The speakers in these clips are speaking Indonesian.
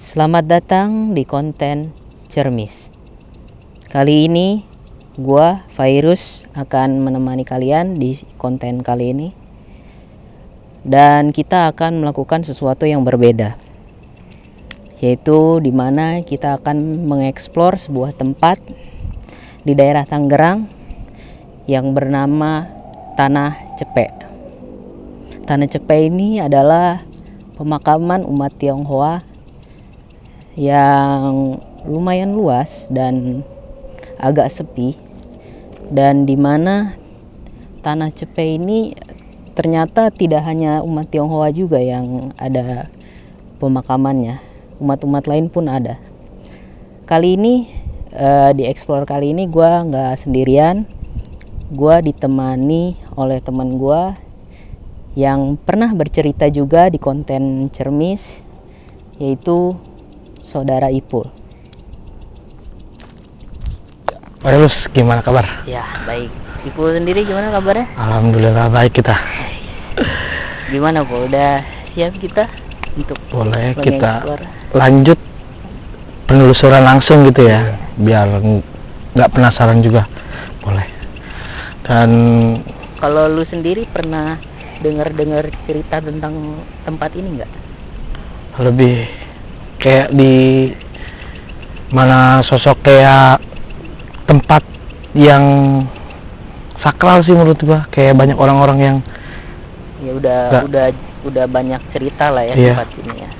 Selamat datang di konten Cermis. Kali ini gua Virus akan menemani kalian di konten kali ini. Dan kita akan melakukan sesuatu yang berbeda. Yaitu dimana kita akan mengeksplor sebuah tempat di daerah Tangerang yang bernama Tanah Cepek. Tanah Cepek ini adalah pemakaman umat Tionghoa yang lumayan luas dan agak sepi, dan dimana Tanah Cepek ini ternyata tidak hanya umat Tionghoa juga yang ada pemakamannya, umat-umat lain pun ada. Kali ini di explore kali ini gue nggak sendirian, gue ditemani oleh teman gue yang pernah bercerita juga di konten Cermis, yaitu Saudara Ipul. Terus gimana kabar? Ya, baik. Ipul sendiri gimana kabarnya? Alhamdulillah baik kita. Gimana Po? Udah siap kita untuk Boleh kita mengeksplor? lanjut penelusuran langsung gitu ya, biar nggak penasaran juga. Boleh. Dan Kalau lu sendiri pernah dengar cerita tentang tempat ini nggak? lebih kayak di mana sosok kayak tempat yang sakral sih menurut gua, kayak banyak orang-orang yang Ya udah banyak cerita lah ya Iya. tempat ini ya.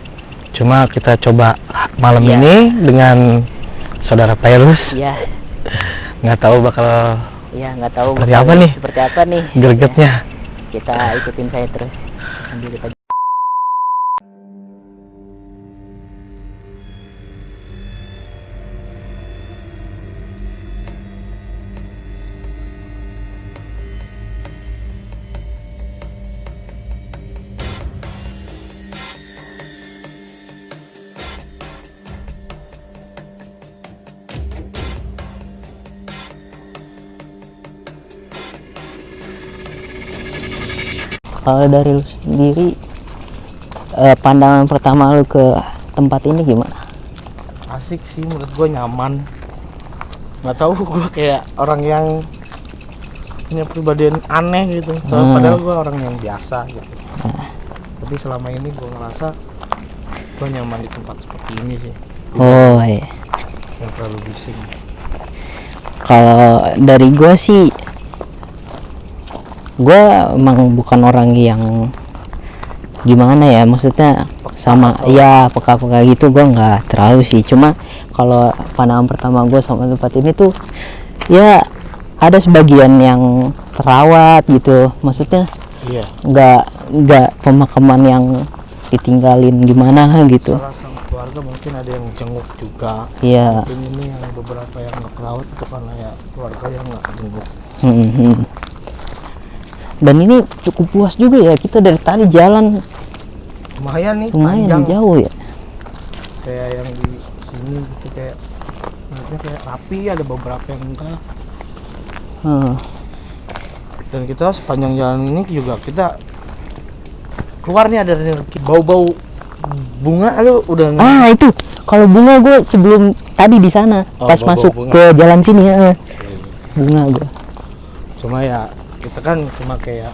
cuma kita coba malam Iya. ini dengan Saudara Virus. Iya. Nggak tahu bakal Ya nggak tahu Seperti bakal apa nih? Seperti apa nih? gregetnya. Ya, kita ikutin saya terus. Sambil kita Kalau dari lu sendiri, pandangan pertama lu ke tempat ini gimana? Asik sih menurut gue, nyaman. Nggak tahu gue kayak orang yang punya pribadi aneh gitu. Padahal gue orang yang biasa gitu. Tapi selama ini gue ngerasa gue nyaman di tempat seperti ini sih. Oh iya. Yang terlalu bising. Kalau dari gue sih, gue emang bukan orang yang gimana ya, maksudnya sama ya peka-peka gitu, gue nggak terlalu sih. Cuma kalau pandangan pertama gue sama tempat ini tuh ya ada sebagian yang terawat gitu, maksudnya Iya. nggak pemakaman yang ditinggalin gimana gitu. Salah sama keluarga mungkin ada yang jenguk juga. Iya. Mungkin ini yang beberapa yang nggak terawat itu karena ya keluarga yang nggak jenguk. Dan ini cukup puas juga ya, kita dari tadi jalan Lumayan nih, lumayan panjang. jauh ya. Kayak yang di sini gitu, kayak menurutnya kayak rapi, ada beberapa yang enggak. Dan kita sepanjang jalan ini juga kita keluar nih ada bau-bau bunga. Lu udah Itu kalau bunga gue sebelum tadi di sana, pas bau-bau masuk bunga. ke jalan sini bunga gue. Cuma ya kita kan cuma kayak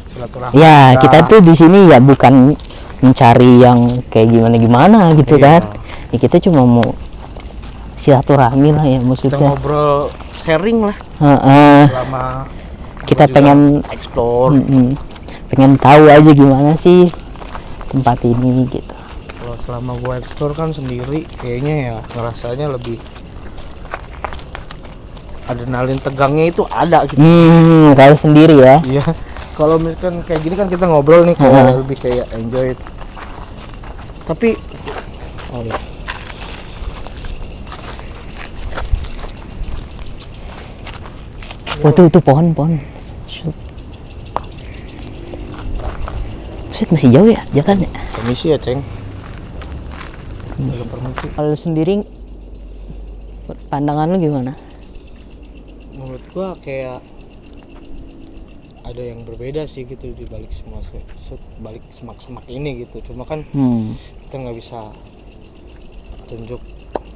silaturahmi. Ya kita tuh di sini ya bukan mencari yang kayak gimana gitu Iya. kan. Ya kita cuma mau silaturahmi lah ya, Kita maksudnya. ngobrol, sharing lah selama Kita juga pengen explore. pengen tahu aja gimana sih tempat ini gitu. Kalau selama gua explore kan sendiri, kayaknya ya ngerasanya lebih adrenalin tegangnya itu ada gitu. Kalau sendiri ya. Iya. Kalau misalkan kayak gini kan kita ngobrol nih, kayak lebih kayak enjoy. Tapi tuh pohon. Buset, masih jauh ya jalannya. permisi ya, Ceng. Permisi. Kalau sendiri pandangan lu gimana? Menurut gua kayak ada yang berbeda sih gitu di balik semua balik semak-semak ini gitu. Cuma kan kita nggak bisa tunjuk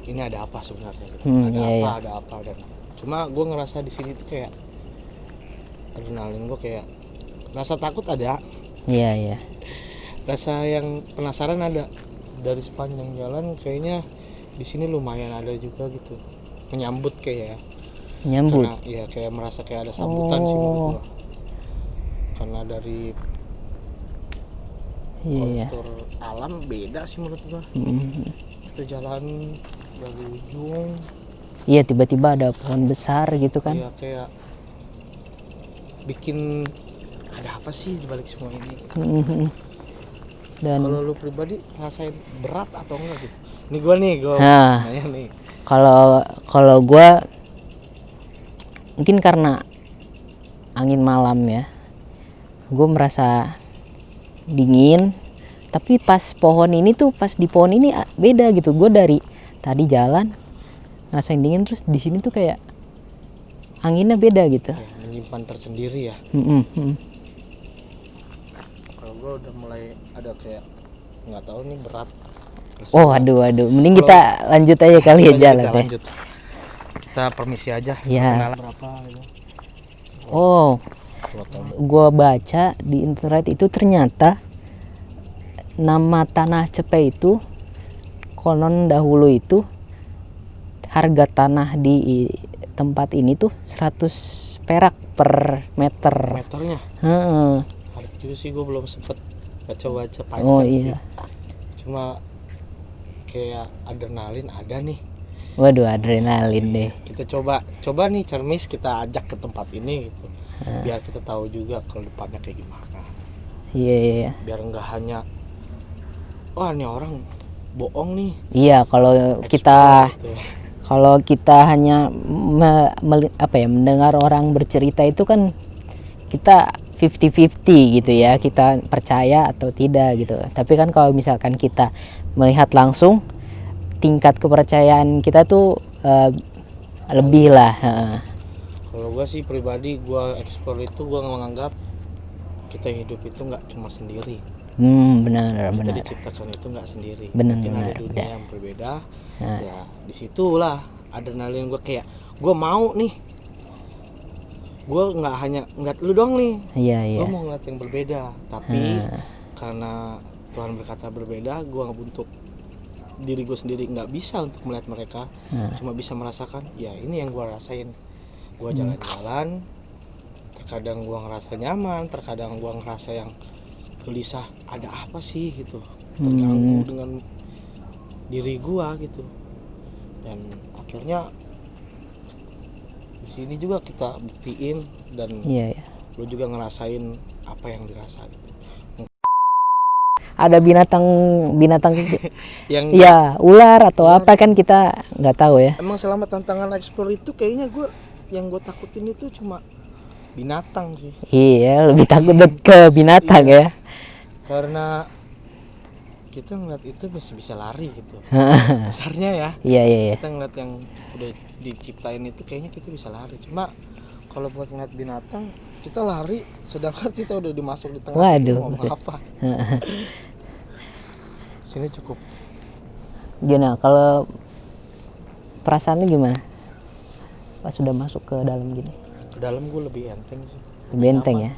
ini ada apa sebenarnya gitu. Iya. Ada apa dan cuma gue ngerasa di sini tuh kayak adrenalin gue kayak rasa takut ada, Iya. rasa yang penasaran ada. Dari sepanjang jalan kayaknya di sini lumayan ada juga gitu menyambut kayak Nyambut. karena ya kayak merasa kayak ada sambutan sih menurut gua. Karena dari Iya. kontur alam beda sih menurut gua. Kita jalan dari ujung Iya, tiba-tiba ada pohon besar gitu kan. ya kayak bikin ada apa sih di balik semua ini. Dan Kalau lu pribadi ngerasain berat atau enggak sih? Ini gua Nah. nanya nih. kalau gua mungkin karena angin malam ya, gue merasa dingin. Tapi pas di pohon ini beda gitu. Gue dari tadi jalan ngerasain dingin, terus di sini tuh kayak anginnya beda gitu. Ya, menyimpan tersendiri ya. Kalau gue udah mulai ada kayak nggak tahu nih berat. Oh, aduh, mending kita lanjut aja kali ya jalan kita ya. lanjut. Kita permisi aja. Ya. Kenalan berapa gitu. Oh, Foto. gue baca di internet itu ternyata nama tanah Cepei itu konon dahulu itu harga tanah di tempat ini tuh 100 perak per meter. Meternya. Heeh. Harus juga sih gue belum sempet baca panjang. Oh iya. Cuma kayak adrenalin ada nih. Waduh, adrenalin deh. Kita coba nih cermis kita ajak ke tempat ini gitu. Biar kita tahu juga kalau depannya kayak gimana. Iya. Biar nggak hanya wah ini orang bohong nih. Iya, kalau kita hanya mendengar orang bercerita itu kan kita 50-50 gitu ya, kita percaya atau tidak gitu. Tapi kan kalau misalkan kita melihat langsung, tingkat kepercayaan kita tuh lebih lah. Kalau gue sih pribadi, gue eksplor itu gue menganggap kita hidup itu nggak cuma sendiri. Benar. Kita diciptakan itu nggak sendiri. Benar. Ada dunia yang berbeda. Ya disitulah adrenalin gue kayak gue mau nih. Gue nggak hanya ngeliat lu doang nih. Iya. Gue mau ngeliat yang berbeda. Tapi karena Tuhan berkata berbeda, gue untuk diri gue sendiri nggak bisa untuk melihat mereka. Cuma bisa merasakan. Ya ini yang gue rasain. Gue jalan-jalan. Terkadang gue ngerasa nyaman. Terkadang gue ngerasa yang gelisah. Ada apa sih gitu? Terganggu dengan diri gue gitu. Dan akhirnya di sini juga kita buktiin dan lu juga ngerasain apa yang dirasa gitu. Ada binatang yang ular atau apa kan kita nggak tahu ya. Emang selama tantangan eksplor itu kayaknya yang gue takutin itu cuma binatang sih. Iya, lebih takut ke binatang ya. Karena kita ngeliat itu bisa lari gitu. Dasarnya ya. Iya. Kita ngeliat yang udah diciptain itu kayaknya kita bisa lari. Cuma kalau buat ngeliat binatang kita lari sedangkan kita udah dimasuk di tengah. Waduh. Ngomong apa? Sini cukup. Gimana kalau perasaannya gimana pas sudah masuk ke dalam gini? Ke dalam gue lebih enteng sih. Lebih enteng ya.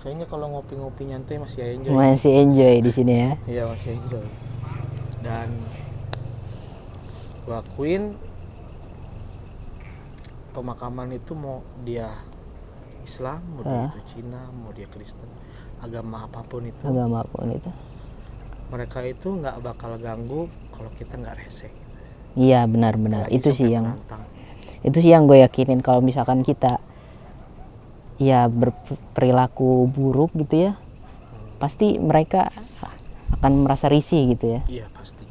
Kayaknya kalau ngopi-ngopi nyantai masih enjoy. Masih enjoy di sini ya. Iya masih enjoy. Dan gue akuin pemakaman itu mau dia Islam, mau dia itu Cina, mau dia Kristen, agama apapun itu. Mereka itu nggak bakal ganggu kalau kita nggak rese. Iya benar. Itu sih yang gue yakinin, kalau misalkan kita ya berperilaku buruk gitu ya, pasti mereka akan merasa risih gitu ya. Iya pasti.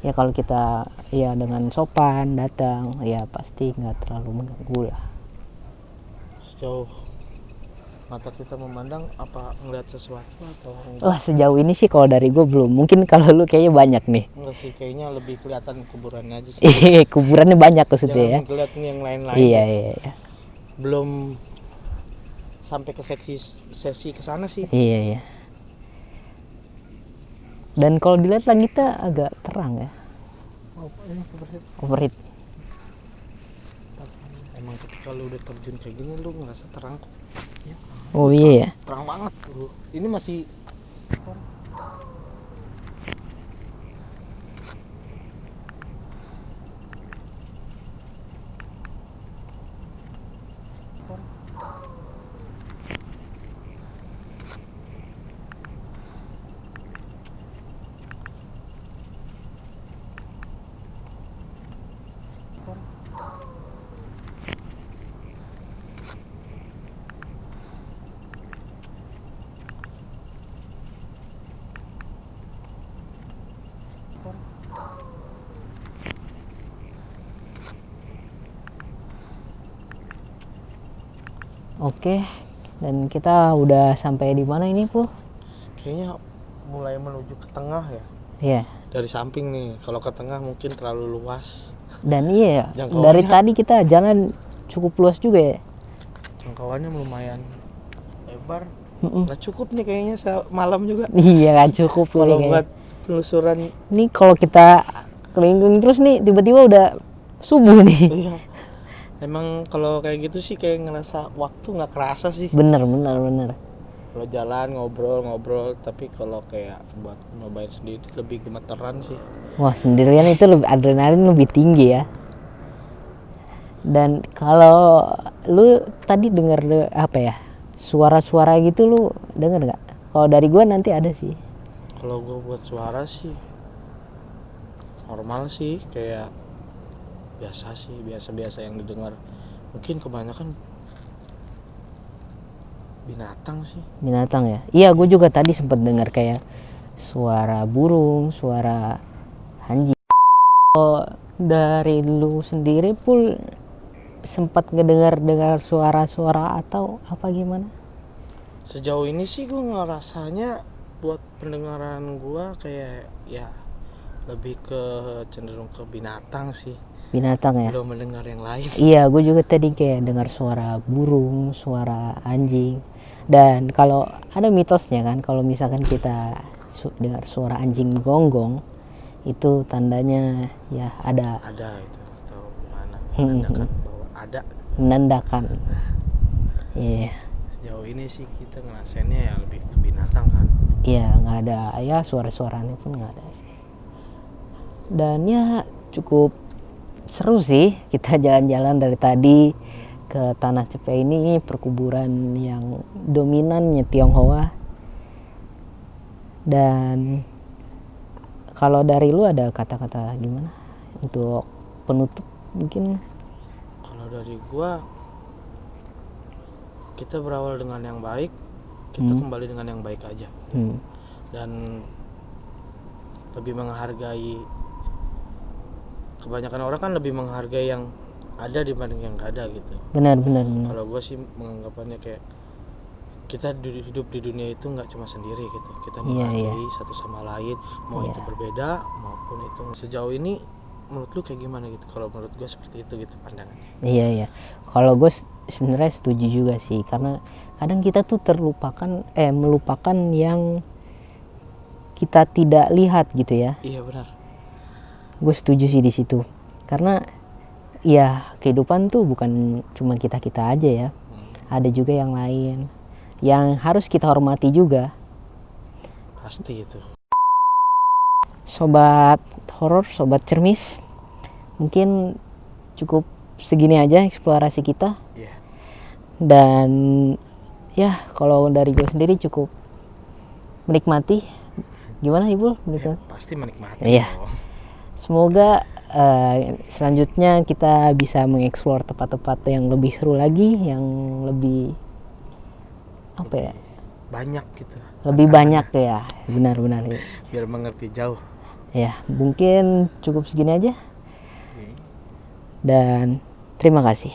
Ya kalau kita ya dengan sopan datang, ya pasti nggak terlalu mengganggu lah. Sejauh mata kita memandang, apa ngeliat sesuatu atau enggak? Wah, sejauh ini sih kalau dari gue belum. Mungkin kalau lu kayaknya banyak nih. Enggak sih, kayaknya lebih kelihatan kuburannya aja sih. Kuburannya banyak maksudnya ya. Jangan kelihatan yang lain-lain. Iya. Belum sampai ke sesi ke sana sih. Iya. Dan kalau dilihat langitnya agak terang ya. Ini overheat. overheat. Emang ketika lu udah terjun kayak gini lu ngerasa terangkut ya. Oh iya ya. Terang banget bro. Ini masih Oke, dan kita udah sampai di mana ini, Pul? kayaknya mulai menuju ke tengah ya. Iya. Dari samping nih, kalau ke tengah mungkin terlalu luas. Dan iya, Jangkauannya- dari tadi kita jalan cukup luas juga ya. Jangkauannya lumayan lebar. Mm-mm. Nggak cukup nih kayaknya malam juga. Iya, nggak cukup Kalau ini buat kayaknya. penelusuran. Ini kalau kita keliling terus nih, tiba-tiba udah subuh nih. Iya. Emang kalau kayak gitu sih kayak ngerasa waktu nggak kerasa sih. Bener. Kalau jalan ngobrol, tapi kalau kayak buat nyobain sendiri lebih gemeteran sih. Wah, sendirian itu lebih adrenalin lebih tinggi ya. Dan kalau lu tadi denger apa ya? Suara-suara gitu lu denger nggak? Kalau dari gua nanti ada sih. Kalau gue buat suara sih normal sih, kayak biasa yang didengar. Mungkin kebanyakan binatang sih. Binatang ya? Iya, gue juga tadi sempat dengar kayak suara burung, suara anjing. Kalau dari lu sendiri Pul sempat ngedengar suara-suara atau apa gimana? Sejauh ini sih gue ngerasanya buat pendengaran gue kayak ya lebih ke cenderung ke binatang sih. Binatang ya? Belum mendengar yang lain. Iya, gue juga tadi kayak dengar suara burung, suara anjing. Dan kalau ada mitosnya kan, kalau misalkan kita dengar suara anjing gonggong, itu tandanya ya ada Itu atau gimana menandakan bahwa ada. menandakan. Iya, Sejauh ini sih kita ngerasainnya ya lebih ke binatang kan. iya nggak ada ya suara-suaranya pun nggak ada sih. Dan ya cukup seru sih kita jalan-jalan dari tadi ke Tanah Cepei ini, perkuburan yang dominannya Tionghoa. Dan kalau dari lu ada kata-kata gimana untuk penutup mungkin? Kalau dari gua, kita berawal dengan yang baik, kita kembali dengan yang baik aja. Dan lebih menghargai, kebanyakan orang kan lebih menghargai yang ada dibanding yang gak ada gitu. Benar. Kalau gue sih menganggapannya kayak kita hidup di dunia itu nggak cuma sendiri gitu. Kita menghargai satu sama lain, mau itu berbeda maupun itu. Sejauh ini menurut lu kayak gimana gitu? Kalau menurut gue seperti itu gitu pandangannya. Iya. Kalau gue sebenarnya setuju juga sih, karena kadang kita tuh melupakan yang kita tidak lihat gitu ya. Iya benar. Gue setuju sih di situ, karena ya kehidupan tuh bukan cuma kita aja ya, ada juga yang lain yang harus kita hormati juga. Pasti itu. Sobat horor, sobat cermis, mungkin cukup segini aja eksplorasi kita. Dan ya kalau dari gue sendiri cukup menikmati. Gimana Ibu? Ya, pasti menikmati. Iya. Semoga selanjutnya kita bisa mengeksplor tempat-tempat yang lebih seru lagi, yang lebih apa ya? Banyak gitu. Lebih banyak ya, benar-benar. Biar mengerti jauh. Ya, mungkin cukup segini aja. Dan terima kasih.